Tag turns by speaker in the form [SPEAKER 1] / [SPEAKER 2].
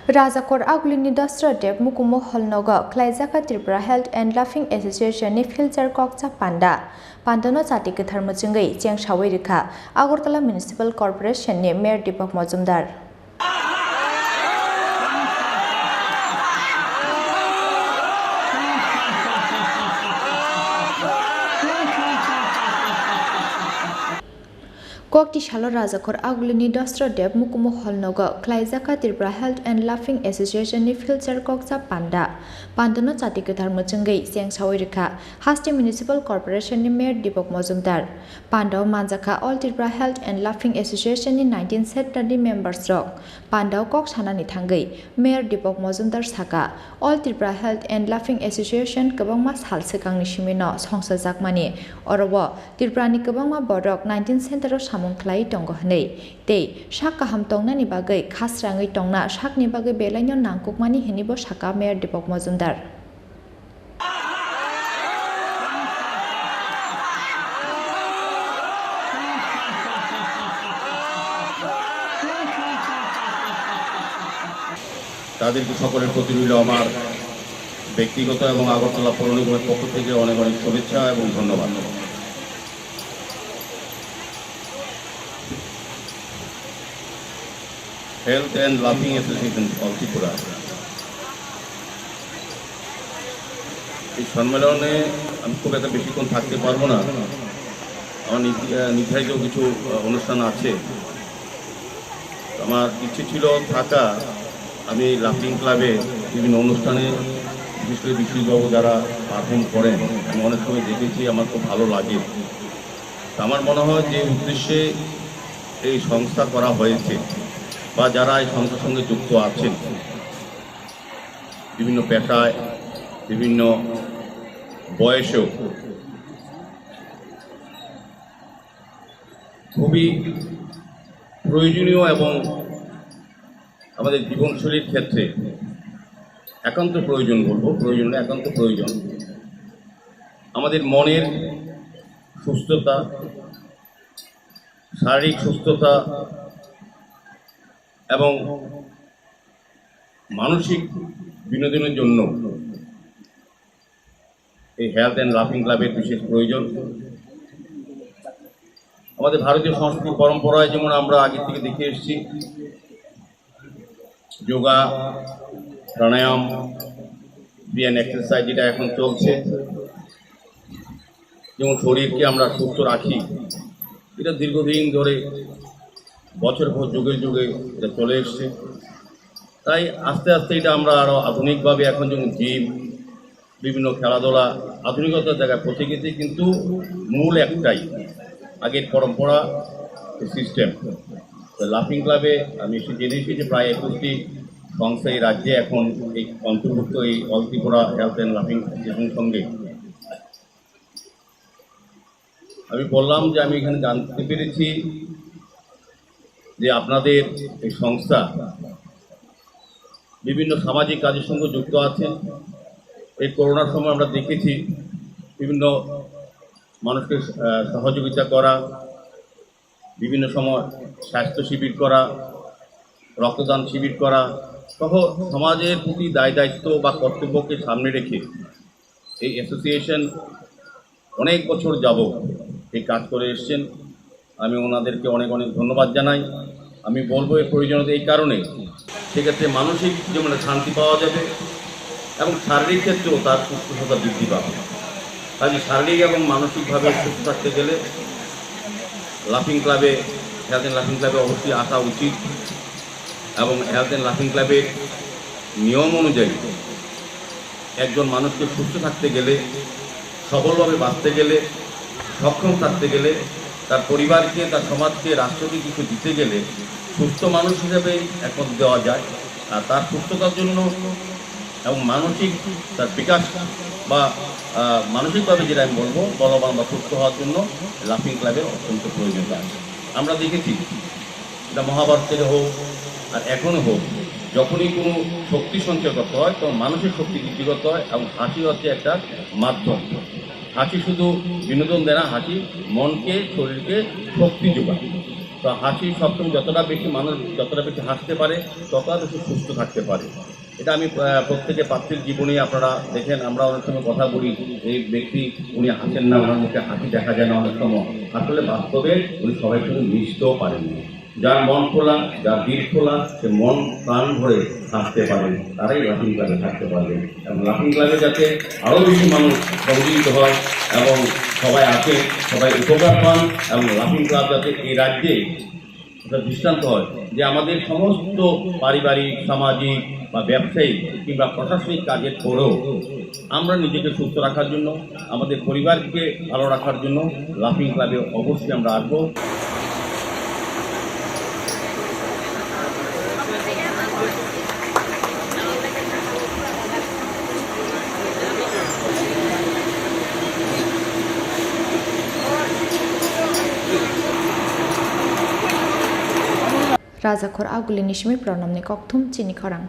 [SPEAKER 1] Rajakor Aglini Dasarath Mukumo Nogo Khlaijakha Tripura Health and Laughing Association ni Philchar Kokchab Panda no Chati Tharmachungai Cheng Shawirika Agartala Municipal Corporation ni Mayor Deepak Majumdar Kokti Shalo Rajakor Aglini Dasarath Mukumo Nogo Khlaijakha Tripura Health and Laughing Association ni Philchar Kokchab Panda no Chati Tharmachungai Cheng Shawirika Hasti Municipal Corporation ni Mayor Deepak Majumdar Panda Manjaka All Tripura Health and Laughing Association ni 19 Secretary members rock Panda Kok Sanani Thangai Mayor Deepak Majumdar Saka All Tripura Health and Laughing Association Kabangma Salsekang Nishimino Songsa Jakmani Orowo Tripura ni Kabangma Borok 19 Center Khlai tongo hnei te shak kaham tongna ni bagai khasrangai tongna shak ni bagai belaino nangkukmani henibo shaka Mayor Deepak Majumdar
[SPEAKER 2] তাদেরকে সকলের প্রতি রইল আমার ব্যক্তিগত এবং আগরতলা পৌর নিগমের পক্ষ থেকে অনেক অনেক শুভেচ্ছা এবং ধন্যবাদ। হেলথ অ্যান্ড লাফিং অ্যাসোসিয়েশন অফ ত্রিপুরা এই সম্মেলনে আমি খুব একটা বেশিক্ষণ থাকতে পারবো না, আমার নির্ধারিত কিছু অনুষ্ঠান আছে। আমার ইচ্ছে ছিল থাকা, আমি লাফিং ক্লাবে বিভিন্ন অনুষ্ঠানে বিশেষ করে বিশ্ববাবু যারা পারফর্ম করেন আমি অনেক সময় দেখেছি, আমার খুব ভালো লাগে। আমার মনে হয় যে উদ্দেশ্যে এই সংস্থা করা হয়েছে বা যারা এই সংস্থার সঙ্গে যুক্ত আছেন বিভিন্ন পেশায় বিভিন্ন বয়সেও খুবই প্রয়োজনীয় এবং আমাদের জীবনশৈলীর ক্ষেত্রে একান্ত প্রয়োজন, বলবো প্রয়োজন একান্ত প্রয়োজন। আমাদের মনের সুস্থতা, শারীরিক সুস্থতা এবং মানসিক বিনোদনের জন্য এই হেলথ অ্যান্ড লাফিং ক্লাবের বিশেষ প্রয়োজন। আমাদের ভারতীয় সংস্কৃতি পরম্পরায় যেমন আমরা আগে থেকে দেখে এসেছি, যোগা, প্রাণায়াম, ব্যায়াম, এক্সারসাইজ যেটা এখন চলছে, যেমন শরীরকে আমরা সুস্থ রাখি, এটা দীর্ঘদিন ধরে বছর পর যুগে যুগে এটা চলে এসছে। তাই আস্তে আস্তে এটা আমরা আরও আধুনিকভাবে এখন যেমন জিম, বিভিন্ন খেলাধুলা আধুনিকতার জায়গায় পৌঁছে গেছে, কিন্তু মূল একটাই, আগের পরম্পরা সিস্টেম। লাফিং ক্লাবে আমি এসে জেনেছি যে প্রায় 21টি সংস্থা এই রাজ্যে এখন এই অন্তর্ভুক্ত এই অল ত্রিপুরা হেলথ অ্যান্ড লাফিং অ্যাসোসিয়েশনের সঙ্গে। আমি বললাম যে আমি এখানে জানতে পেরেছি যে আপনাদের এই সংস্থা বিভিন্ন সামাজিক কাজের সঙ্গে যুক্ত আছেন। এই করোনার সময় আমরা দেখেছি বিভিন্ন মানুষকে সহযোগিতা করা, বিভিন্ন সময় স্বাস্থ্য শিবির করা, রক্তদান শিবির করা সহ সমাজের প্রতি দায় দায়িত্ব বা কর্তব্যকে সামনে রেখে এই অ্যাসোসিয়েশন অনেক বছর যাবত এই কাজ করে এসছেন। আমি ওনাদেরকে অনেক অনেক ধন্যবাদ জানাই। আমি বলবো এর প্রয়োজনীয়তা এই কারণে, সেক্ষেত্রে মানসিক যেমন শান্তি পাওয়া যাবে এবং শারীরিক ক্ষেত্রেও তার সুস্থতা বৃদ্ধি পাবে। কাজে শারীরিক এবং মানসিকভাবে সুস্থ থাকতে গেলে লাফিং ক্লাবে, হেলথ অ্যান্ড লাফিং ক্লাবে অবশ্যই আসা উচিত। এবং হেলথ অ্যান্ড লাফিং ক্লাবের নিয়ম অনুযায়ী একজন মানুষকে সুস্থ থাকতে গেলে, সবলভাবে বাঁচতে গেলে, সক্ষম থাকতে গেলে, তার পরিবারকে, তার সমাজকে, রাষ্ট্রকে কিছু দিতে গেলে সুস্থ মানুষ হিসেবেই একমত দেওয়া যায়। আর তার সুস্থতার জন্য এবং মানসিক তার বিকাশ বা মানসিকভাবে যেটা আমি বলবো বলবান বা সুস্থ হওয়ার জন্য লাফিং ক্লাবের অত্যন্ত প্রয়োজনীয়তা আছে। আমরা দেখেছি এটা মহাভারতের হোক আর এখনও হোক, যখনই কোনো শক্তি সঞ্চয় করতে হয় তখন মানসিক শক্তি বৃদ্ধি করতে হয় এবং হাসি হচ্ছে একটা মাধ্যম। হাসি শুধু বিনোদন দেয় না, হাসি মনকে, শরীরকে শক্তি যোগায়। তো হাসি সবসময় যতটা বেশি মানুষ যতটা বেশি হাসতে পারে ততটা বেশি সুস্থ থাকতে পারে। এটা আমি প্রত্যেকে পাত্রীর জীবনে আপনারা দেখেন, আমরা অনেক সময় কথা বলি, এই ব্যক্তি উনি হাসেন না, ওনার মুখে হাসি দেখা যায় না অনেক সময়। আসলে বাস্তবে উনি সবাই সঙ্গে মিশতেও পারেননি। যার মন খোলা, যার দিল খোলা, সে মন প্রাণ ভরে হাসতে পারেন, তারাই লাফিং ক্লাবে থাকতে পারবেন। এবং লাফিং ক্লাবে যাতে আরও বেশি মানুষ সংযোজিত হয় এবং সবাই আসে, সবাই উপকার পান, এবং লাফিং ক্লাব যাতে এই রাজ্যে একটা দৃষ্টান্ত হয় যে আমাদের সমস্ত পারিবারিক, সামাজিক বা ব্যবসায়িক কিংবা প্রশাসনিক কাজের পরেও আমরা নিজেকে সুস্থ রাখার জন্য, আমাদের পরিবারকে ভালো রাখার জন্য লাফিং ক্লাবে অবশ্যই আমরা আসবো।
[SPEAKER 1] Raja Khor Auguli Nishmi Pranamni Kokthum Chini Khorang.